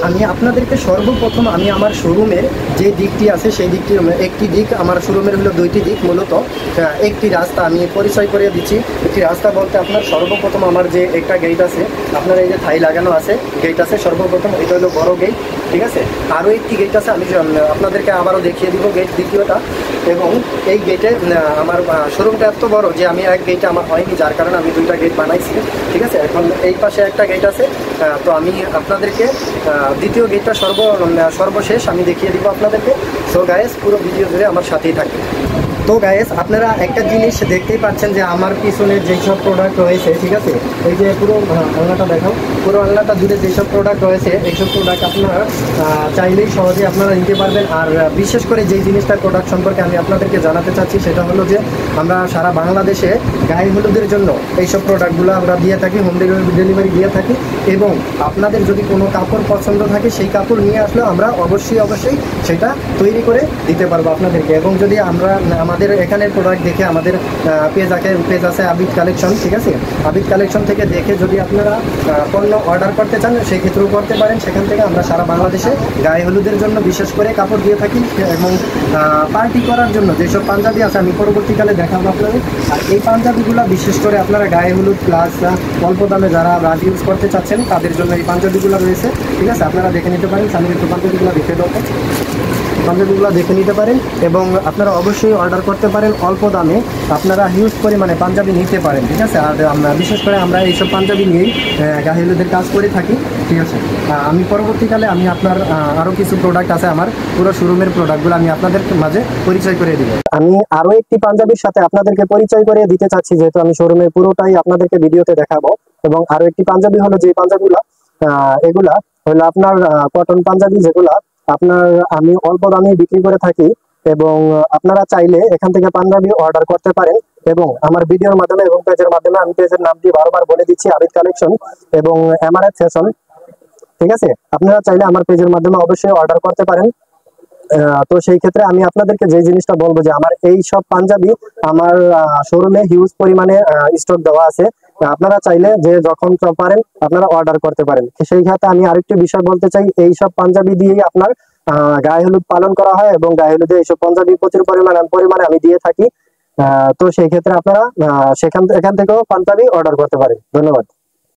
আমি আপনাদেরকে সর্বপ্রথম আমি আমার শোরুমের যে দিকটি আছে সেই দিকটি, একটি দিক আমার শোরুমের হলো দুইটি দিক, মূলত একটি রাস্তা আমি পরিচয় করে দিচ্ছি। একটি রাস্তা বলতে আপনার সর্বপ্রথম আমার যে একটা গেট আছে, আপনার এই যে থাই লাগানো আছে গেট আছে, সর্বপ্রথম এটা হলো বড় গেট, ঠিক আছে। আরও একটি গেট আছে, আমি আপনাদেরকে আবারও দেখিয়ে দিব গেট দ্বিতীয়টা। এবং এই গেটে আমার শোরুমটা এত বড় যে আমি এক গেটে আমার হয়নি, যার কারণে আমি দুইটা গেট বানাইছি, ঠিক আছে। এখন এই পাশে একটা গেট আছে, তো আমি আপনাদেরকে দ্বিতীয় গেটটা সর্বশেষ আমি দেখিয়ে দিব আপনাদেরকে। সো গায়েস, পুরো ভিডিও জুড়ে আমার সাথেই থাকে। তো গায়েস, আপনারা একটা জিনিস দেখতেই পাচ্ছেন যে আমার পিছনে যেসব প্রোডাক্ট রয়েছে, ঠিক আছে, এই যে পুরো আলনাটা দেখাও, পুরো আলনাটা জুড়ে যেসব প্রোডাক্ট রয়েছে, এইসব প্রোডাক্ট আপনারা চাইলেই সহজে আপনারা নিতে পারবেন। আর বিশেষ করে যেই জিনিসটার প্রোডাক্ট সম্পর্কে আমি আপনাদেরকে জানাতে চাচ্ছি সেটা হলো যে আমরা সারা বাংলাদেশে গায়ে হলুদের জন্য এইসব প্রোডাক্টগুলো আমরা দিয়ে থাকি, হোম ডেলিভারি দিয়ে থাকি। এবং আপনাদের যদি কোনো কাপড় পছন্দ থাকে সেই কাপড় নিয়ে আসলেও আমরা অবশ্যই সেটা তৈরি করে দিতে পারবো আপনাদেরকে। এবং যদি আমরা আমাদের এখানের প্রোডাক্ট দেখে, আমাদের পেজ আছে আবিদ কালেকশন, ঠিক আছে, আবিদ কালেকশন থেকে দেখে যদি আপনারা পণ্য অর্ডার করতে চান সেক্ষেত্রেও করতে পারেন। সেখান থেকে আমরা সারা বাংলাদেশে গায়ে হলুদের জন্য বিশেষ করে কাপড় দিয়ে থাকি। এবং পার্টি করার জন্য যেসব পাঞ্জাবি আছে আমি পরবর্তীকালে দেখাবো আপনাদের। আর এই পাঞ্জাবিগুলো বিশেষ করে আপনারা গায়ে হলুদ প্লাস অল্প দামে যারা রাজ ইউজ করতে চাচ্ছেন তাদের জন্য এই পাঞ্জাবিগুলো রয়েছে, ঠিক আছে। আপনারা দেখে নিতে পারেন, সামনে একটু পাঞ্জাবিগুলো দেখে দেবো, পাঞ্জাবিগুলো দেখে নিতে পারেন। এবং আপনারা অবশ্যই অর্ডার করতে পারেন অল্প দামে, আপনারা হিউজ পরিমাণে পাঞ্জাবি নিতে পারেন, ঠিক আছে। আর আমরা বিশেষ করে আমরা এইসব পাঞ্জাবি নিয়েই গায়ে হলুদের কাজ করে থাকি, ঠিক আছে। আমি পরবর্তীকালে আমি আপনার আরও কিছু প্রোডাক্ট আছে, আমার পুরো শোরুমের প্রোডাক্টগুলো আমি আপনাদের মাঝে পরিচয় করে দিব। আমি আরও একটি পাঞ্জাবির সাথে আপনাদেরকে পরিচয় করে দিতে চাচ্ছি, যেহেতু আমি শোরুমের পুরোটাই আপনাদেরকে ভিডিওতে দেখাবো। এবং আরও একটি পাঞ্জাবি হলো যে পাঞ্জাবিগুলো, এগুলা হলো আপনার কটন পাঞ্জাবি, যেগুলা আপনার আমি অল্প দামে বিক্রি করে থাকি। এবং আপনারা চাইলে এখান থেকে পাঞ্জাবি অর্ডার করতে পারেন। এবং আমার ভিডিওর মাধ্যমে এবং পেজের মাধ্যমে, আমি পেজের নামটি বারবার বলে দিচ্ছি, আবিদ কালেকশন এবং এমআরএফ ফ্যাশন, ঠিক আছে। আপনারা চাইলে আমার পেজের মাধ্যমে অবশ্যই অর্ডার করতে পারেন। তো সেই ক্ষেত্রে আমি আপনাদেরকে যে জিনিসটা বলবো যে আমার এই সব পাঞ্জাবি আমার শোরুমে হিউজ পরিমাণে স্টক দেওয়া আছে। আপনারা চাইলে যে যখন পারেন আপনারা অর্ডার করতে পারেন। সেই ক্ষেত্রে আমি আরেকটি বিষয় বলতে চাই, এই সব পাঞ্জাবি দিয়েই আপনার গায়ে হলুদ পালন করা হয় এবং গায়ে হলুদে এইসব পাঞ্জাবি প্রচুর পরিমাণে আমি দিয়ে থাকি। তো সেই ক্ষেত্রে আপনারা এখান থেকেও পাঞ্জাবি অর্ডার করতে পারেন। ধন্যবাদ।